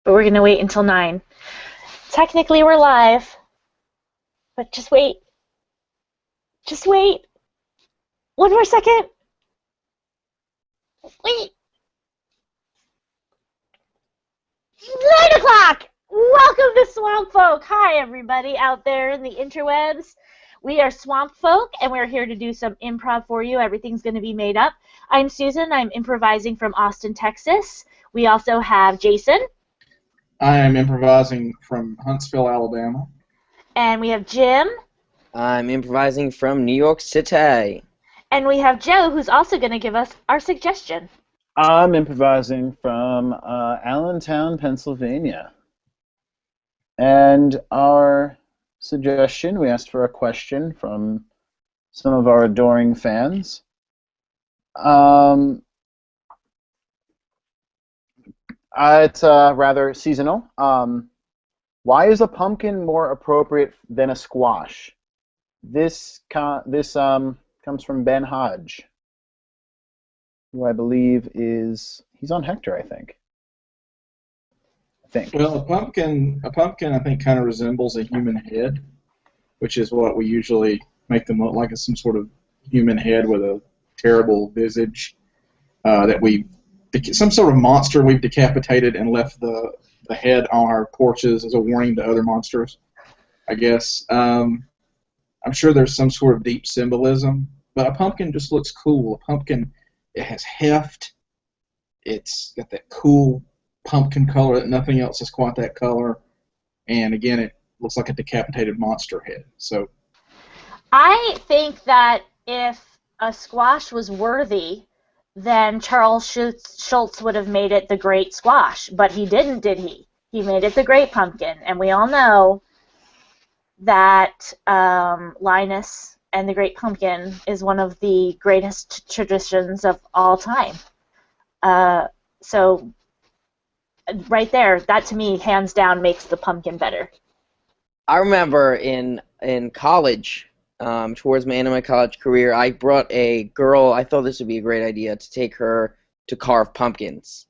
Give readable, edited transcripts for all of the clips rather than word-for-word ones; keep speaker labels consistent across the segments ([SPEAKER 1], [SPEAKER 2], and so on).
[SPEAKER 1] but we're going to wait until 9. Technically, we're live, but just wait. Just wait. One more second. Wait. 9 o'clock! Welcome to Swamp Folk. Hi, everybody out there in the interwebs. We are Swamp Folk, and we're here to do some improv for you. Everything's going to be made up. I'm Susan. I'm improvising from Austin, Texas. We also have Jason.
[SPEAKER 2] I am improvising from Huntsville, Alabama.
[SPEAKER 1] And we have Jim.
[SPEAKER 3] I'm improvising from New York City.
[SPEAKER 1] And we have Joe, who's also going to give us our suggestion.
[SPEAKER 4] I'm improvising from Allentown, Pennsylvania. And our suggestion, we asked for a question from some of our adoring fans. It's rather seasonal. Why is a pumpkin more appropriate than a squash? This comes from Ben Hodge, who I believe he's on Hector, I think.
[SPEAKER 2] Well, a pumpkin, I think, kind of resembles a human head, which is what we usually make them look like, as some sort of human head with a terrible visage some sort of monster we've decapitated and left the head on our porches as a warning to other monsters, I guess. I'm sure there's some sort of deep symbolism, but a pumpkin just looks cool. A pumpkin, it has heft. It's got that cool pumpkin color that nothing else is quite that color. And again, it looks like a decapitated monster head. So,
[SPEAKER 1] I think that if a squash was worthy, then Charles Schultz would have made it the Great Squash. But he didn't, did he? He made it the Great Pumpkin. And we all know that Linus and the Great Pumpkin is one of the greatest traditions of all time. So right there, that to me, hands down, makes the pumpkin better.
[SPEAKER 3] I remember in college, towards the end of my college career, I brought a girl. I thought this would be a great idea to take her to carve pumpkins.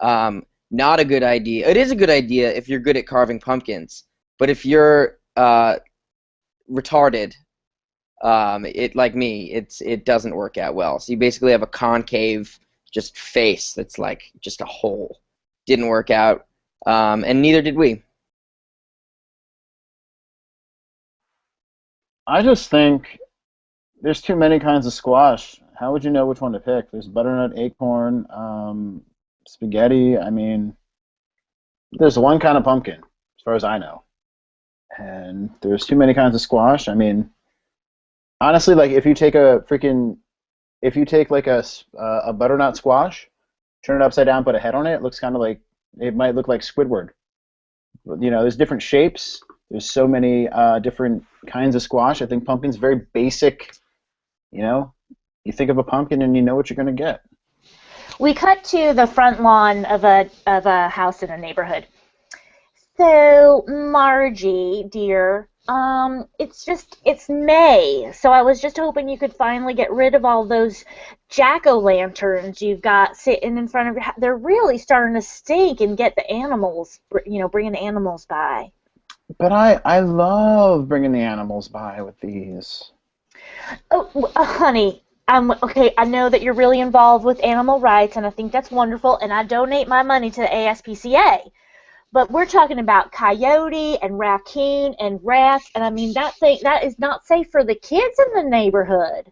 [SPEAKER 3] Not a good idea. It is a good idea if you're good at carving pumpkins, but if you're retarded, like me, it doesn't work out well. So you basically have a concave just face that's like just a hole. Didn't work out, and neither did we.
[SPEAKER 4] I just think there's too many kinds of squash. How would you know which one to pick? There's butternut, acorn, spaghetti. I mean, there's one kind of pumpkin, as far as I know. And there's too many kinds of squash. I mean, honestly, like if you take like a butternut squash, turn it upside down, put a head on it, it looks kind of like, it might look like Squidward. You know, there's different shapes. There's so many different kinds of squash. I think pumpkin's very basic. You know, you think of a pumpkin and you know what you're going to get.
[SPEAKER 1] We cut to the front lawn of a house in a neighborhood. So, Margie, dear, it's May, so I was just hoping you could finally get rid of all those jack-o'-lanterns you've got sitting in front of your house. They're really starting to stink and get the animals, bringing the animals by.
[SPEAKER 4] But I love bringing the animals by with these.
[SPEAKER 1] Oh, honey, okay, I know that you're really involved with animal rights, and I think that's wonderful, and I donate my money to the ASPCA. But we're talking about coyote and raccoon and rats, and I mean that is not safe for the kids in the neighborhood.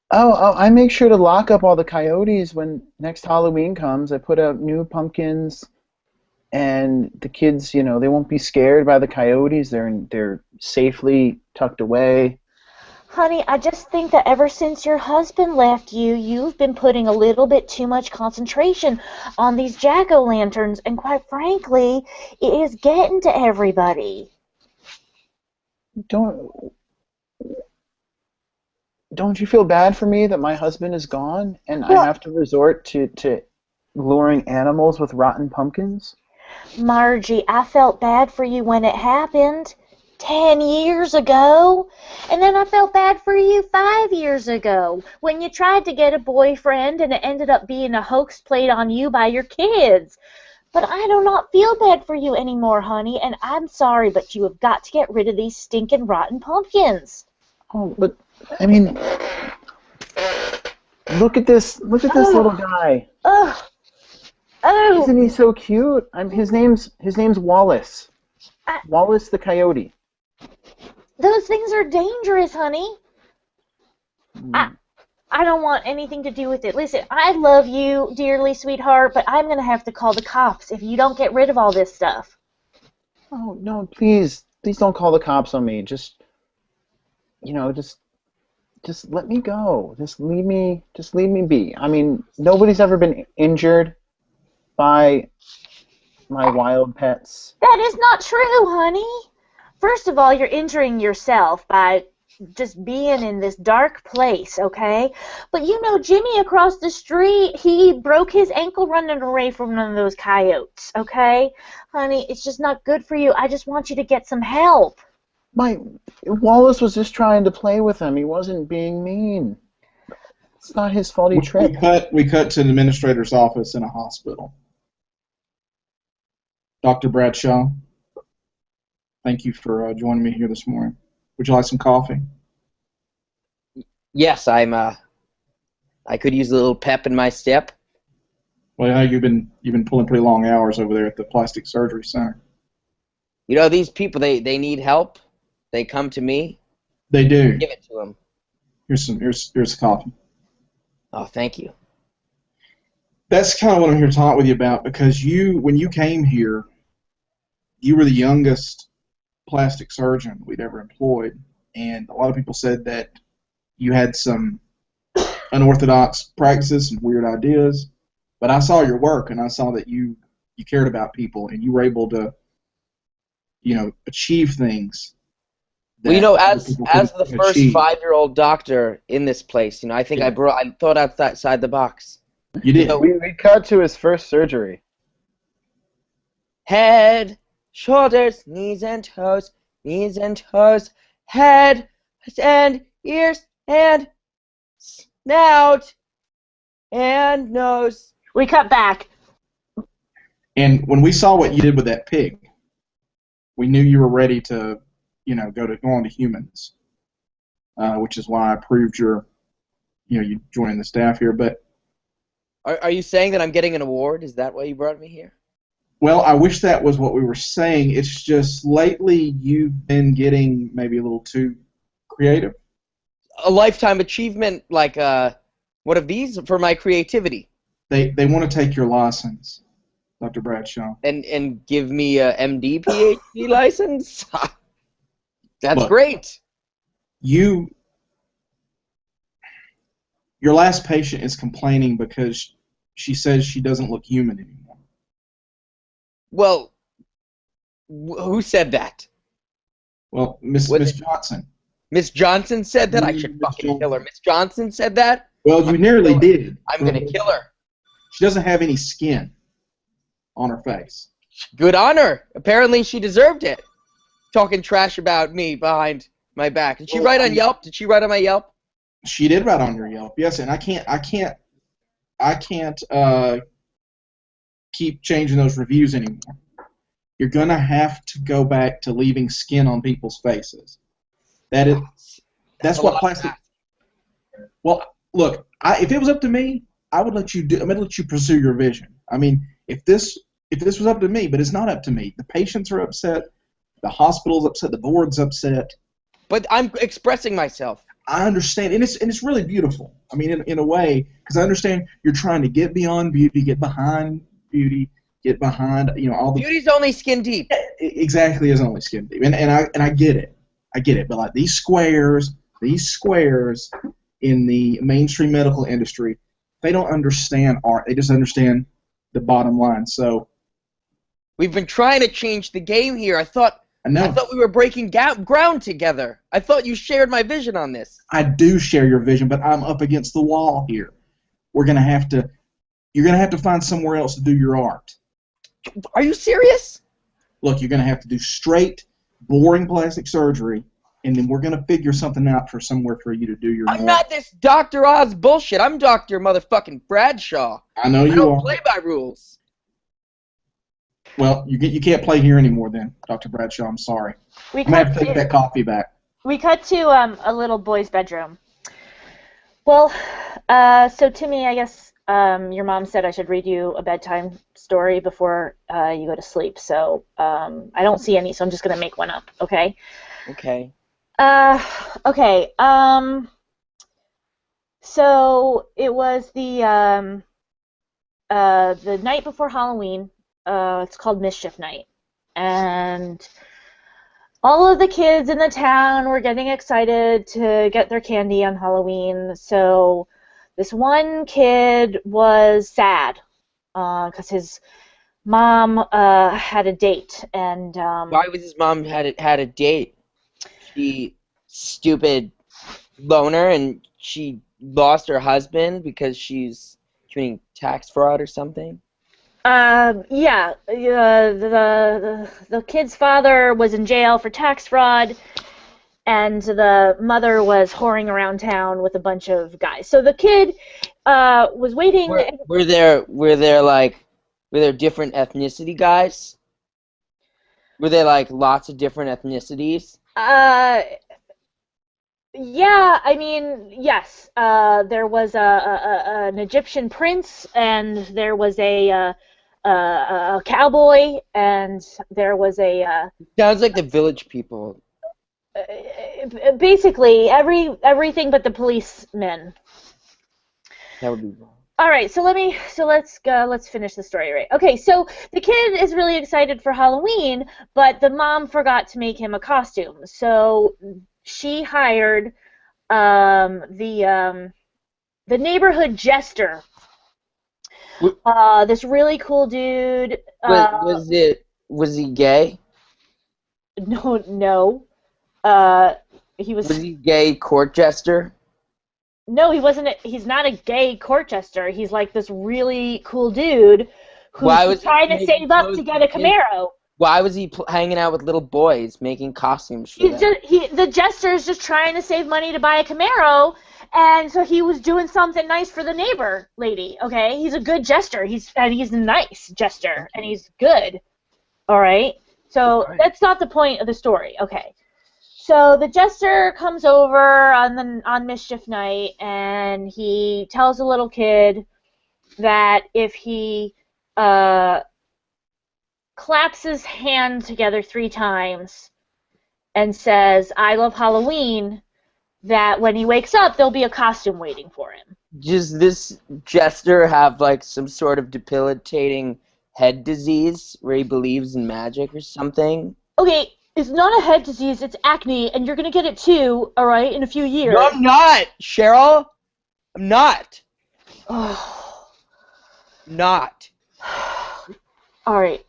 [SPEAKER 4] Oh, I make sure to lock up all the coyotes when next Halloween comes. I put out new pumpkins, and the kids, they won't be scared by the coyotes. They're safely tucked away.
[SPEAKER 1] Honey, I just think that ever since your husband left you, you've been putting a little bit too much concentration on these jack-o'-lanterns, and quite frankly, it is getting to everybody.
[SPEAKER 4] Don't you feel bad for me that my husband is gone and I have to resort to luring animals with rotten pumpkins?
[SPEAKER 1] Margie, I felt bad for you when it happened 10 years ago, and then I felt bad for you 5 years ago when you tried to get a boyfriend and it ended up being a hoax played on you by your kids. But I do not feel bad for you anymore, honey, and I'm sorry, but you have got to get rid of these stinking rotten pumpkins.
[SPEAKER 4] Oh, but I mean, look at this. Look at this little guy.
[SPEAKER 1] Ugh. Oh.
[SPEAKER 4] Isn't he so cute? His name's Wallace. Wallace the coyote.
[SPEAKER 1] Those things are dangerous, honey. I don't want anything to do with it. Listen, I love you dearly, sweetheart, but I'm going to have to call the cops if you don't get rid of all this stuff.
[SPEAKER 4] Oh, no, please don't call the cops on me. Just let me go. Just leave me be. I mean, nobody's ever been injured by my wild pets.
[SPEAKER 1] That is not true, honey. First of all, you're injuring yourself by just being in this dark place, okay? But you know, Jimmy across the street, he broke his ankle running away from one of those coyotes, okay? Honey, it's just not good for you. I just want you to get some help.
[SPEAKER 4] Wallace was just trying to play with him. He wasn't being mean. It's not his fault he tripped.
[SPEAKER 2] We cut to the administrator's office in a hospital. Dr. Bradshaw, thank you for joining me here this morning. Would you like some coffee?
[SPEAKER 3] Yes, I could use a little pep in my step.
[SPEAKER 2] Well, you've been pulling pretty long hours over there at the plastic surgery center.
[SPEAKER 3] You know, these people, they need help. They come to me.
[SPEAKER 2] They do.
[SPEAKER 3] Give it to them.
[SPEAKER 2] Here's coffee.
[SPEAKER 3] Oh, thank you.
[SPEAKER 2] That's kind of what I'm here to talk with you about, because when you came here, you were the youngest plastic surgeon we'd ever employed, and a lot of people said that you had some unorthodox practices and weird ideas, but I saw your work, and I saw that you cared about people, and you were able to, achieve things.
[SPEAKER 3] Well, as the first 5-year-old doctor in this place, I think I thought outside the box.
[SPEAKER 2] You did.
[SPEAKER 4] We cut to his first surgery.
[SPEAKER 3] Head, shoulders, knees and toes, head and ears and snout and nose.
[SPEAKER 1] We cut back.
[SPEAKER 2] And when we saw what you did with that pig, we knew you were ready to, go on to humans, which is why I approved you joining the staff here. But
[SPEAKER 3] are you saying that I'm getting an award? Is that why you brought me here?
[SPEAKER 2] Well, I wish that was what we were saying. It's just lately you've been getting maybe a little too creative.
[SPEAKER 3] A lifetime achievement, like what of these for my creativity?
[SPEAKER 2] They want to take your license, Dr. Bradshaw.
[SPEAKER 3] And give me a MD PhD license? That's
[SPEAKER 2] Look,
[SPEAKER 3] great.
[SPEAKER 2] Your last patient is complaining because she says she doesn't look human anymore.
[SPEAKER 3] Well, who said that?
[SPEAKER 2] Well, Miss Johnson.
[SPEAKER 3] Miss Johnson said that? I should fucking kill her. Miss Johnson said that?
[SPEAKER 2] Well, you nearly did.
[SPEAKER 3] I'm going to kill her.
[SPEAKER 2] She doesn't have any skin on her face.
[SPEAKER 3] Good on her. Apparently she deserved it. Talking trash about me behind my back. Did she write on Yelp? Did she write on my Yelp?
[SPEAKER 2] She did write on your Yelp, yes, and I can't keep changing those reviews anymore. You're gonna have to go back to leaving skin on people's faces. That's what plastic. Well, look, if it was up to me, I'm gonna let you pursue your vision. I mean, if this was up to me, but it's not up to me. The patients are upset, the hospital's upset, the board's upset.
[SPEAKER 3] But I'm expressing myself.
[SPEAKER 2] I understand, and it's really beautiful. I mean, in a way, because I understand you're trying to get beyond beauty, get behind beauty, get behind all the.
[SPEAKER 3] Beauty's only skin deep.
[SPEAKER 2] Exactly, is only skin deep, and I get it, but like these squares in the mainstream medical industry, they don't understand art. They just understand the bottom line. So
[SPEAKER 3] we've been trying to change the game here. I thought we were breaking ground together. I thought you shared my vision on this.
[SPEAKER 2] I do share your vision, but I'm up against the wall here. You're gonna have to find somewhere else to do your art.
[SPEAKER 3] Are you serious?
[SPEAKER 2] Look, you're gonna have to do straight, boring plastic surgery, and then we're gonna figure something out for somewhere for you to do your.
[SPEAKER 3] I'm not this Dr. Oz bullshit. I'm Dr. motherfucking Bradshaw.
[SPEAKER 2] I know you
[SPEAKER 3] I don't
[SPEAKER 2] are.
[SPEAKER 3] play by rules.
[SPEAKER 2] Well, you can't play here anymore then, Dr. Bradshaw. I'm sorry.
[SPEAKER 1] We
[SPEAKER 2] I'm going to
[SPEAKER 1] cut
[SPEAKER 2] have to take that coffee back.
[SPEAKER 1] we cut to a little boy's bedroom. Well, so Timmy, I guess your mom said I should read you a bedtime story before you go to sleep. So I don't see any, so I'm just gonna make one up. Okay.
[SPEAKER 3] Okay.
[SPEAKER 1] Okay. So it was the night before Halloween. It's called Mischief Night, and all of the kids in the town were getting excited to get their candy on Halloween. So this one kid was sad because his mom had a date, and
[SPEAKER 3] Why was his mom had a date? She stupid loner, and she lost her husband because she's committing tax fraud or something.
[SPEAKER 1] yeah, the kid's father was in jail for tax fraud, and the mother was whoring around town with a bunch of guys. So the kid was waiting.
[SPEAKER 3] Were there different ethnicity guys? Were there like lots of different ethnicities?
[SPEAKER 1] Yeah, I mean, yes. There was an Egyptian prince, and there was a cowboy, and there was
[SPEAKER 3] Sounds like the Village People.
[SPEAKER 1] basically everything but the policemen.
[SPEAKER 3] That would be wrong.
[SPEAKER 1] All right, so let's finish the story, right? Okay, so the kid is really excited for Halloween, but the mom forgot to make him a costume. So she hired the neighborhood jester. This really cool dude.
[SPEAKER 3] Was he gay?
[SPEAKER 1] No. He was.
[SPEAKER 3] Was he gay court jester?
[SPEAKER 1] No, he wasn't. He's not a gay court jester. He's like this really cool dude who's trying to save up to get a Camaro.
[SPEAKER 3] Why was he hanging out with little boys making costumes for them?
[SPEAKER 1] The jester is just trying to save money to buy a Camaro, and so he was doing something nice for the neighbor lady. Okay, he's a good jester. He's a nice jester, and he's good. All right. So that's not the point of the story. Okay. So the jester comes over on Mischief Night, and he tells the little kid that if he claps his hand together 3 times and says, "I love Halloween," that when he wakes up, there'll be a costume waiting for him.
[SPEAKER 3] Does this jester have like some sort of debilitating head disease where he believes in magic or something?
[SPEAKER 1] Okay. It's not a head disease, it's acne, and you're going to get it too, all right, in a few years.
[SPEAKER 3] No, I'm not, Cheryl. I'm not. Not.
[SPEAKER 1] All right.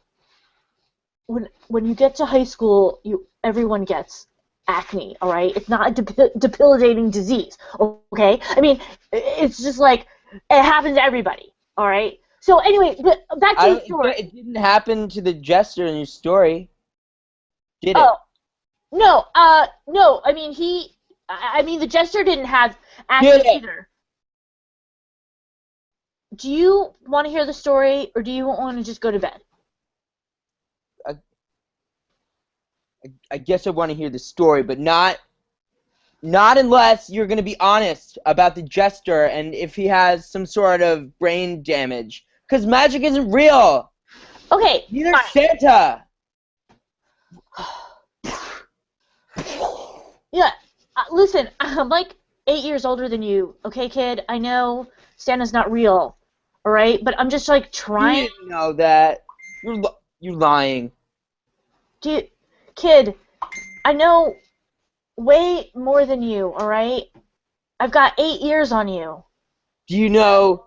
[SPEAKER 1] When you get to high school, everyone gets acne, all right? It's not a debilitating disease, okay? I mean, it's just like it happens to everybody, all right? So anyway, back to the story.
[SPEAKER 3] It didn't happen to the jester in your story. Did it?
[SPEAKER 1] Oh, no, no. I mean, the jester didn't have acne either. Do you want to hear the story, or do you want to just go to bed?
[SPEAKER 3] I guess I want to hear the story, but not unless you're going to be honest about the jester and if he has some sort of brain damage. Because magic isn't real.
[SPEAKER 1] Okay.
[SPEAKER 3] Neither is Santa.
[SPEAKER 1] Yeah, listen, I'm like 8 years older than you, okay, kid? I know Santa's not real, all right? But I'm just like trying.
[SPEAKER 3] You didn't know that. You're lying.
[SPEAKER 1] Kid, I know way more than you, all right? I've got 8 years on you.
[SPEAKER 3] Do you know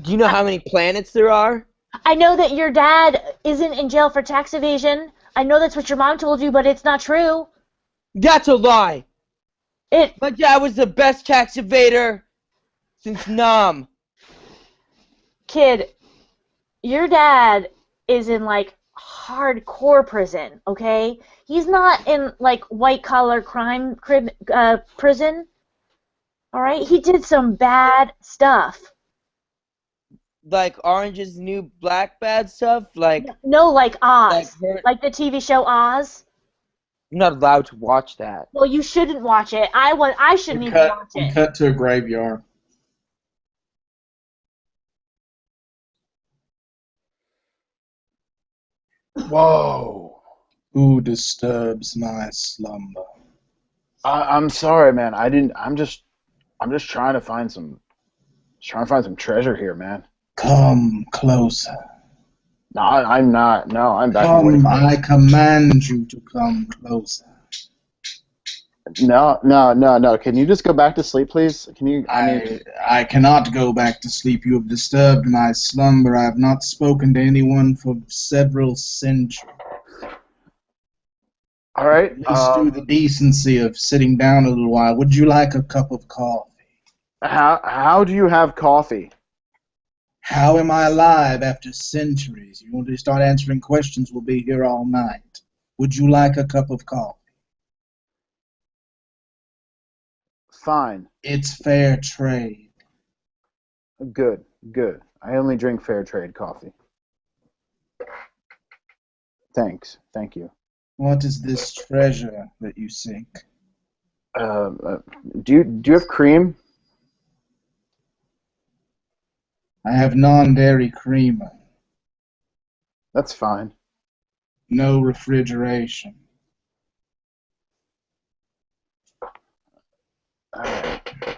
[SPEAKER 3] how many planets there are?
[SPEAKER 1] I know that your dad isn't in jail for tax evasion. I know that's what your mom told you, but it's not true.
[SPEAKER 3] That's a lie. My dad was the best tax evader since Nam.
[SPEAKER 1] Kid, your dad is in like hardcore prison, okay? He's not in like white collar crime prison. All right? He did some bad stuff.
[SPEAKER 3] like Orange is the New Black bad stuff? Like
[SPEAKER 1] No, like Oz,
[SPEAKER 3] her?
[SPEAKER 1] like the TV show Oz.
[SPEAKER 3] I'm not allowed to watch that.
[SPEAKER 1] Well, you shouldn't watch it. I shouldn't even watch
[SPEAKER 2] We
[SPEAKER 1] it.
[SPEAKER 2] cut to a graveyard.
[SPEAKER 4] Whoa.
[SPEAKER 2] Who disturbs my slumber?
[SPEAKER 4] I'm sorry, man. I'm just trying to find some treasure here, man.
[SPEAKER 2] Come closer.
[SPEAKER 4] No, I'm not. No, I'm back.
[SPEAKER 2] Come, I command you to come closer.
[SPEAKER 4] No. Can you just go back to sleep, please? Can you?
[SPEAKER 2] I cannot go back to sleep. You have disturbed my slumber. I have not spoken to anyone for several centuries.
[SPEAKER 4] All right.
[SPEAKER 2] At least do the decency of sitting down a little while. Would you like a cup of coffee?
[SPEAKER 4] How do you have coffee?
[SPEAKER 2] How am I alive after centuries? You want to start answering questions, we'll be here all night. Would you like a cup of coffee?
[SPEAKER 4] Fine.
[SPEAKER 2] It's fair trade.
[SPEAKER 4] Good. I only drink fair trade coffee. Thanks. Thank you.
[SPEAKER 2] What is this treasure that you seek?
[SPEAKER 4] Do you have cream?
[SPEAKER 2] I have non-dairy creamer.
[SPEAKER 4] That's fine.
[SPEAKER 2] No refrigeration.
[SPEAKER 4] All right.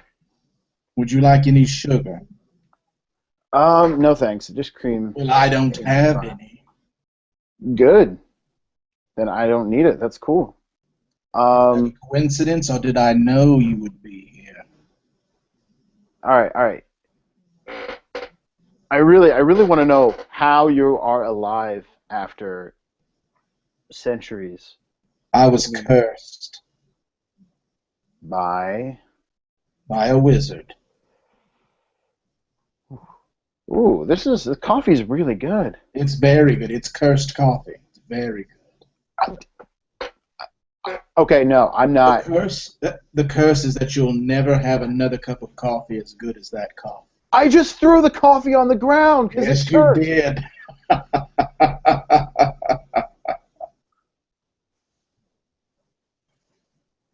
[SPEAKER 2] Would you like any sugar?
[SPEAKER 4] No thanks. Just cream.
[SPEAKER 2] Well, I don't have any.
[SPEAKER 4] Good. Then I don't need it. That's cool.
[SPEAKER 2] Is that a coincidence, or did I know you would be here?
[SPEAKER 4] All right. I really want to know how you are alive after centuries.
[SPEAKER 2] I was cursed
[SPEAKER 4] By.
[SPEAKER 2] by a wizard.
[SPEAKER 4] Ooh, the coffee's really good.
[SPEAKER 2] It's very good. It's cursed coffee. It's very good.
[SPEAKER 4] Okay, no, I'm not.
[SPEAKER 2] The curse is that you'll never have another cup of coffee as good as that coffee.
[SPEAKER 4] I just threw the coffee on the ground because
[SPEAKER 2] Yes,
[SPEAKER 4] it's
[SPEAKER 2] you
[SPEAKER 4] cursed.
[SPEAKER 2] did.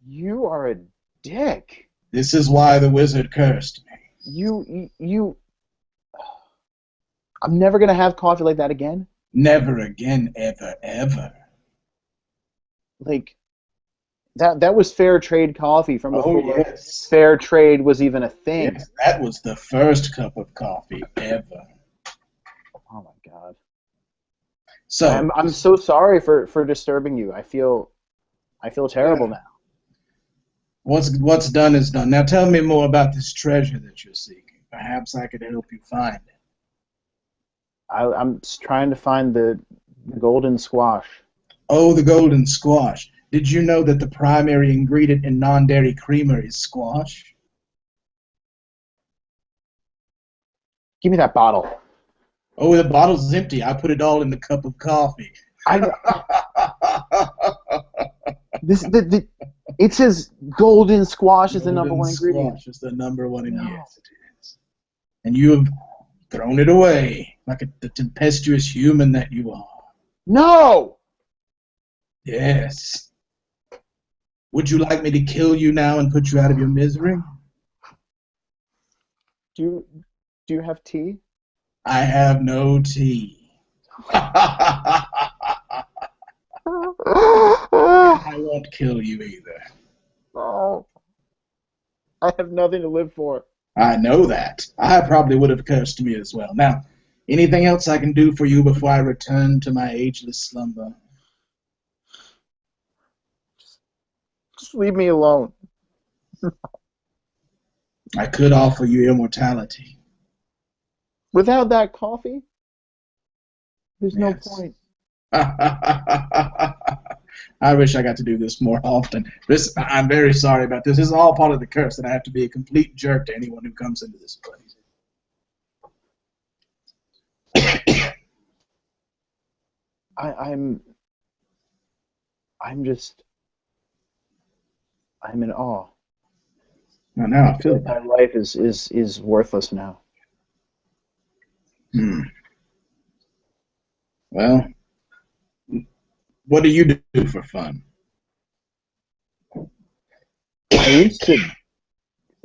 [SPEAKER 4] You are a dick.
[SPEAKER 2] This is why the wizard cursed me.
[SPEAKER 4] You. I'm never gonna have coffee like that again.
[SPEAKER 2] Never again, ever, ever.
[SPEAKER 4] Like that was fair trade coffee from before
[SPEAKER 2] yes.
[SPEAKER 4] fair trade was even a thing.
[SPEAKER 2] Yes, that was the first cup of coffee ever.
[SPEAKER 4] Oh my god.
[SPEAKER 2] So
[SPEAKER 4] I'm so sorry for disturbing you. I feel terrible now.
[SPEAKER 2] What's done is done. Now tell me more about this treasure that you're seeking. Perhaps I could help you find it.
[SPEAKER 4] I'm just trying to find the golden squash.
[SPEAKER 2] Oh, the golden squash. Did you know that the primary ingredient in non-dairy creamer is squash?
[SPEAKER 4] Give me that bottle.
[SPEAKER 2] Oh, the bottle's empty. I put it all in the cup of coffee.
[SPEAKER 4] It says golden squash is the number one ingredient.
[SPEAKER 2] Squash is the number one ingredient. Yes, it is. And you have thrown it away like the tempestuous human that you are.
[SPEAKER 4] No!
[SPEAKER 2] Yes. Would you like me to kill you now and put you out of your misery?
[SPEAKER 4] Do you have tea?
[SPEAKER 2] I have no tea. I won't kill you either.
[SPEAKER 4] Oh. I have nothing to live for.
[SPEAKER 2] I know that. I probably would have cursed me as well. Now, anything else I can do for you before I return to my ageless slumber?
[SPEAKER 4] Just leave me alone.
[SPEAKER 2] I could offer you immortality.
[SPEAKER 4] Without that coffee, there's no point.
[SPEAKER 2] I wish I got to do this more often. I'm very sorry about this. This is all part of the curse, that I have to be a complete jerk to anyone who comes into this place.
[SPEAKER 4] I'm in awe.
[SPEAKER 2] Now I feel
[SPEAKER 4] My life is worthless now.
[SPEAKER 2] Hmm. Well, what do you do for fun?
[SPEAKER 4] I used to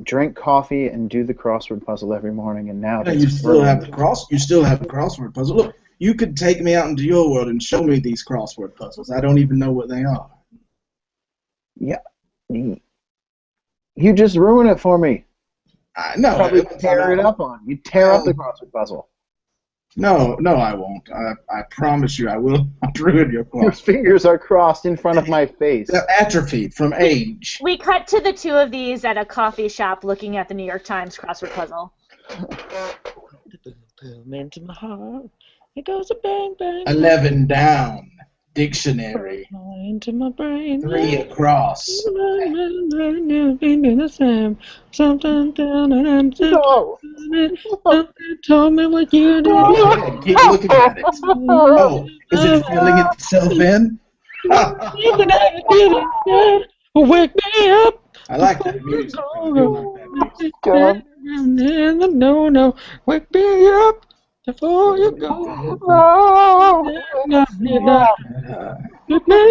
[SPEAKER 4] drink coffee and do the crossword puzzle every morning, and now
[SPEAKER 2] Yeah,
[SPEAKER 4] that's
[SPEAKER 2] you still have
[SPEAKER 4] ruined.
[SPEAKER 2] You still have the crossword puzzle. Look, you could take me out into your world and show me these crossword puzzles. I don't even know what they are.
[SPEAKER 4] Yeah, you just ruin it for me.
[SPEAKER 2] I no,
[SPEAKER 4] Probably
[SPEAKER 2] once I'm
[SPEAKER 4] tear it
[SPEAKER 2] out.
[SPEAKER 4] up on. You tear up the crossword puzzle.
[SPEAKER 2] No, no, I won't. I promise you, I will not ruin your
[SPEAKER 4] Your
[SPEAKER 2] crossword.
[SPEAKER 4] fingers are crossed in front of my face.
[SPEAKER 2] They're atrophied from age.
[SPEAKER 1] We cut to the two of these at a coffee shop looking at the New York Times crossword puzzle.
[SPEAKER 3] Boom into my heart. It goes a bang bang.
[SPEAKER 2] 11 down. Dictionary.
[SPEAKER 3] Into my brain.
[SPEAKER 2] 3 across.
[SPEAKER 3] Something down and
[SPEAKER 4] No.
[SPEAKER 3] something told me what you
[SPEAKER 2] Go ahead, keep looking at it. Oh, is it filling itself in?
[SPEAKER 3] Wake me up.
[SPEAKER 2] I like that music. I do like that music.
[SPEAKER 4] God.
[SPEAKER 3] No, wake me up before you go. Wake me up before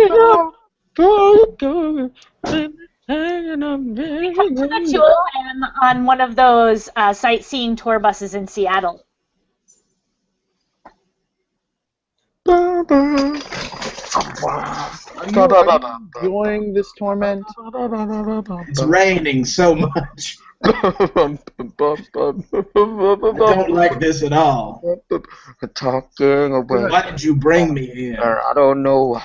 [SPEAKER 3] you go. Hanging on
[SPEAKER 1] We cut to the two of them on one of those sightseeing tour buses in Seattle.
[SPEAKER 4] Are you enjoying this torment?
[SPEAKER 2] It's raining so much. I don't like this at all.
[SPEAKER 3] Talking away.
[SPEAKER 2] Why did you bring me here?
[SPEAKER 3] I don't know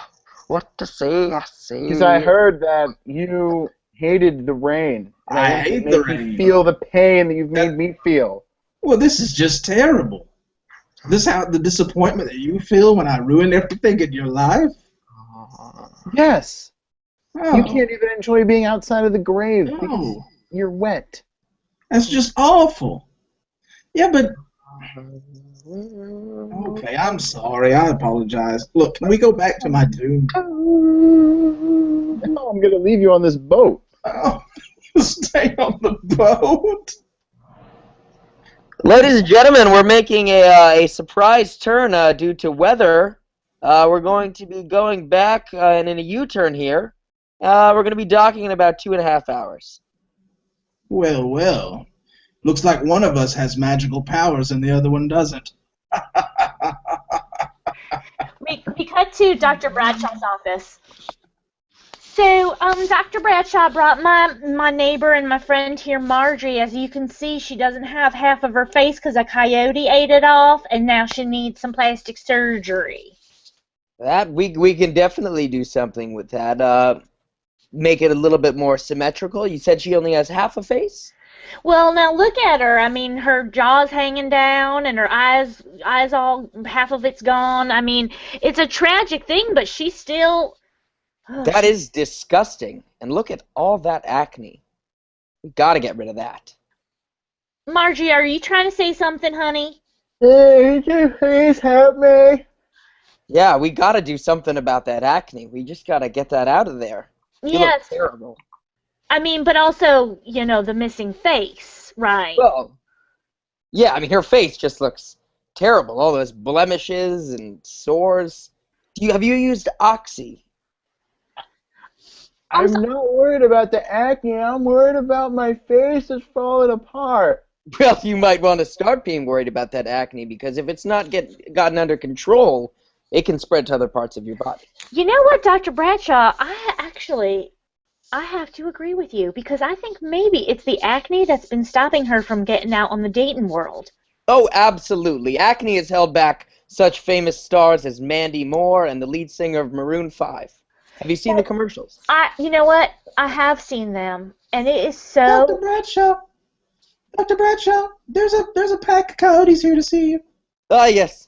[SPEAKER 3] what to say. I say.
[SPEAKER 4] Because I heard that you hated the rain. And
[SPEAKER 2] I
[SPEAKER 4] want to
[SPEAKER 2] hate
[SPEAKER 4] make
[SPEAKER 2] the
[SPEAKER 4] you
[SPEAKER 2] rain.
[SPEAKER 4] feel the pain that you've made me feel.
[SPEAKER 2] Well, this is just terrible. This how the disappointment that you feel when I ruin everything in your life?
[SPEAKER 4] Yes.
[SPEAKER 2] Oh,
[SPEAKER 4] You can't even enjoy being outside of the grave because
[SPEAKER 2] no.
[SPEAKER 4] you're wet.
[SPEAKER 2] That's just awful. Yeah, but okay, I'm sorry. I apologize. Look, can we go back to my tomb?
[SPEAKER 4] No, I'm going to leave you on this boat.
[SPEAKER 2] Oh, stay on the boat.
[SPEAKER 3] Ladies and gentlemen, we're making a surprise turn due to weather. We're going to be going back and in a U-turn here. We're going to be docking in about 2.5 hours.
[SPEAKER 2] Well, well. Looks like one of us has magical powers and the other one doesn't.
[SPEAKER 1] We cut to Dr. Bradshaw's office. So, Dr. Bradshaw brought my neighbor and my friend here, Margie. As you can see, she doesn't have half of her face because a coyote ate it off, and now she needs some plastic surgery.
[SPEAKER 3] That we can definitely do something with that. Make it a little bit more symmetrical. You said she only has half a face?
[SPEAKER 1] Well, now look at her. I mean, her jaw's hanging down, and her eyes all half of it's gone. I mean, it's a tragic thing, but she's still.
[SPEAKER 3] That is disgusting. And look at all that acne. We gotta get rid of that.
[SPEAKER 1] Margie, are you trying to say something, honey?
[SPEAKER 4] Hey, could you please help me?
[SPEAKER 3] Yeah, we gotta do something about that acne. We just gotta get that out of there. You look
[SPEAKER 1] Yes.
[SPEAKER 3] terrible.
[SPEAKER 1] I mean, but also, the missing face, right?
[SPEAKER 3] Well, yeah, I mean, her face just looks terrible. All those blemishes and sores. Have you used Oxy?
[SPEAKER 4] I'm not worried about the acne. I'm worried about my face is falling apart.
[SPEAKER 3] Well, you might want to start being worried about that acne because if it's not gotten under control, it can spread to other parts of your body.
[SPEAKER 1] You know what, Dr. Bradshaw? I have to agree with you because I think maybe it's the acne that's been stopping her from getting out on the dating world.
[SPEAKER 3] Oh, absolutely. Acne has held back such famous stars as Mandy Moore and the lead singer of Maroon 5. Have you seen the commercials?
[SPEAKER 1] You know what? I have seen them, and it is so.
[SPEAKER 2] Dr. Bradshaw, there's a pack of coyotes here to see you.
[SPEAKER 3] Ah, yes.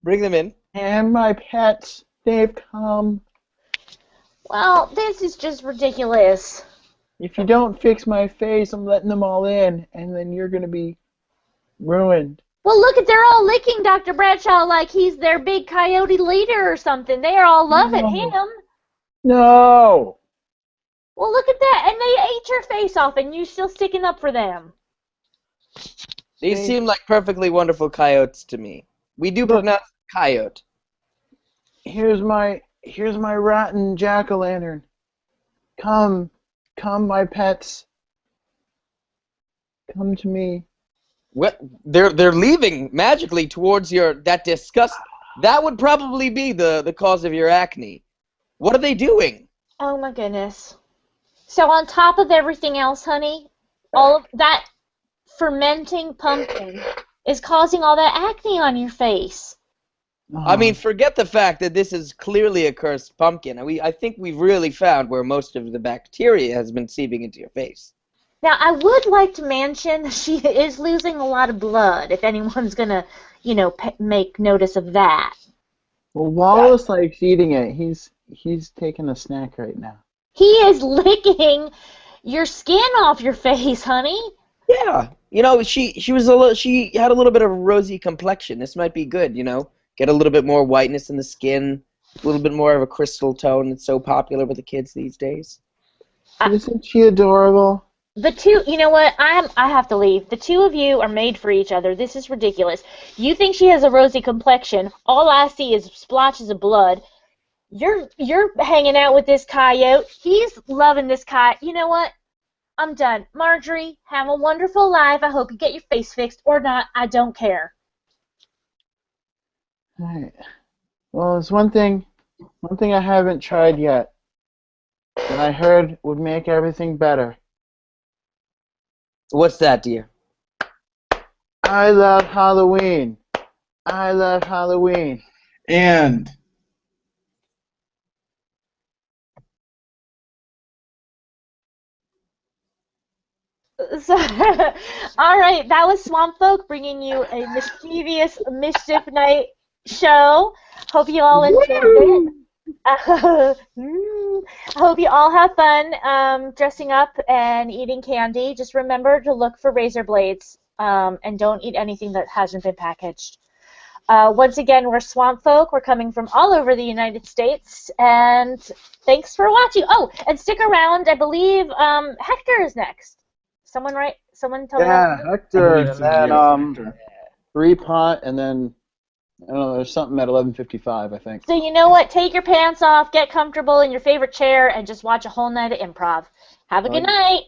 [SPEAKER 3] Bring them in.
[SPEAKER 4] And my pets, they've come.
[SPEAKER 1] Well, this is just ridiculous.
[SPEAKER 4] If you don't fix my face, I'm letting them all in, and then you're going to be ruined.
[SPEAKER 1] Well, look, they're all licking Dr. Bradshaw like he's their big coyote leader or something. They are all loving him.
[SPEAKER 4] No!
[SPEAKER 1] Well, look at that, and they ate your face off, and you're still sticking up for them.
[SPEAKER 3] These seem like perfectly wonderful coyotes to me. We do
[SPEAKER 4] Look.
[SPEAKER 3] pronounce coyote.
[SPEAKER 4] Here's my rotten jack-o'-lantern. Come, my pets. Come to me.
[SPEAKER 3] What? They're leaving magically towards that disgust. That would probably be the cause of your acne. What are they doing?
[SPEAKER 1] Oh my goodness. So on top of everything else, honey, all of that fermenting pumpkin is causing all that acne on your face.
[SPEAKER 3] I mean, forget the fact that this is clearly a cursed pumpkin. I think we've really found where most of the bacteria has been seeping into your face.
[SPEAKER 1] Now, I would like to mention that she is losing a lot of blood, if anyone's going to, make notice of that.
[SPEAKER 4] Well, Wallace likes eating it. He's taking a snack right now.
[SPEAKER 1] He is licking your skin off your face, honey.
[SPEAKER 3] Yeah. She had a little bit of a rosy complexion. This might be good, Get a little bit more whiteness in the skin, a little bit more of a crystal tone that's so popular with the kids these days.
[SPEAKER 4] Isn't she adorable?
[SPEAKER 1] The two, you know what? I have to leave. The two of you are made for each other. This is ridiculous. You think she has a rosy complexion. All I see is splotches of blood. You're hanging out with this coyote. He's loving this coyote. You know what? I'm done. Marjorie, have a wonderful life. I hope you get your face fixed or not. I don't care.
[SPEAKER 4] All right. Well, there's one thing I haven't tried yet that I heard would make everything better.
[SPEAKER 3] What's that, dear?
[SPEAKER 4] I love Halloween. I love Halloween.
[SPEAKER 2] And
[SPEAKER 1] So, all right, that was Swamp Folk bringing you a mischievous Mischief Night show. Hope you all enjoyed it. I hope you all have fun dressing up and eating candy. Just remember to look for razor blades and don't eat anything that hasn't been packaged. Once again, we're Swamp Folk. We're coming from all over the United States. And thanks for watching. Oh, and stick around. I believe Hector is next. Someone tell me.
[SPEAKER 4] Yeah, Hector,
[SPEAKER 2] I believe
[SPEAKER 4] and
[SPEAKER 2] so,
[SPEAKER 4] then
[SPEAKER 2] yes, Hector.
[SPEAKER 4] Repot, and then I don't know. There's something at 11:55, I think.
[SPEAKER 1] So you know what? Take your pants off, get comfortable in your favorite chair, and just watch a whole night of improv. Have a good night.